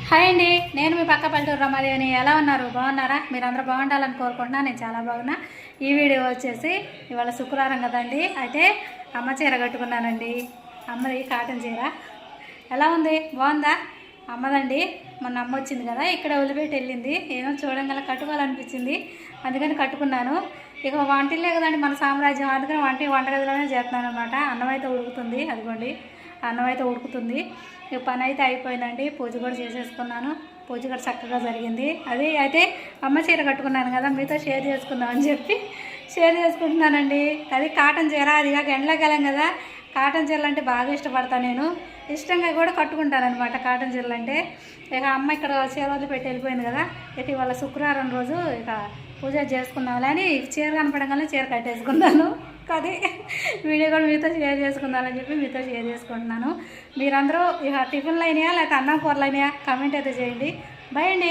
Hi అండి, నేను మీ పక్క పల్లెటూరు రమాదేవిని. ఎలా ఉన్నారు? బాగున్నారా? మీరందరూ బాగుండాలని కోరుకుంటున్నా. నేను చాలా బాగున్నా. ఈ వీడియో వచ్చేసి ఇవాళ శుక్రవారం కదండి, అయితే అమ్మ చీర కట్టుకున్నానండి. అమ్మది కాటన్ చీర. ఎలా ఉంది? బాగుందా? అమ్మదండి. మొన్న అమ్మ వచ్చింది కదా, ఇక్కడ వదిలిపెట్టి వెళ్ళింది. ఏమో చూడంగా కట్టుకోవాలనిపించింది, అందుకని కట్టుకున్నాను. ఇక వంటిల్లే కదండి మన సామ్రాజ్యం, అందుకని వంటగదిలోనే చేస్తున్నాను అనమాట. అన్నం అయితే ఉడుకుతుంది, అదిగోండి అన్నం అయితే ఉడుకుతుంది. ఇక పని అయితే అయిపోయిందండి. పూజ కూడా చేసేసుకున్నాను. పూజ కూడా చక్కగా జరిగింది. అది అయితే అమ్మ చీర కట్టుకున్నాను కదా, మీతో షేర్ చేసుకుందాం అని చెప్పి షేర్ చేసుకుంటున్నానండి. అది కాటన్ చీర. అది కాక ఎండాకాలం కదా, కాటన్ చీరలు అంటే బాగా ఇష్టపడతాను. నేను ఇష్టంగా కూడా కట్టుకుంటాను అనమాట కాటన్ చీరలు అంటే. ఇక అమ్మ ఇక్కడ చీర వదిలిపెట్టి వెళ్ళిపోయింది కదా, ఇక ఇవాళ శుక్రవారం రోజు ఇక పూజ చేసుకుందాంలే అని చీర కనపడంగానే చీర కట్టేసుకున్నాను. అది వీడియో కూడా మీతో షేర్ చేసుకుందామని చెప్పి మీతో షేర్ చేసుకుంటున్నాను. మీరందరూ ఇక టిఫిన్లు అయినాయా లేకపోతే అన్నం కూరలు అయినాయా? కామెంట్ అయితే చేయండి. బాయ్ అండి.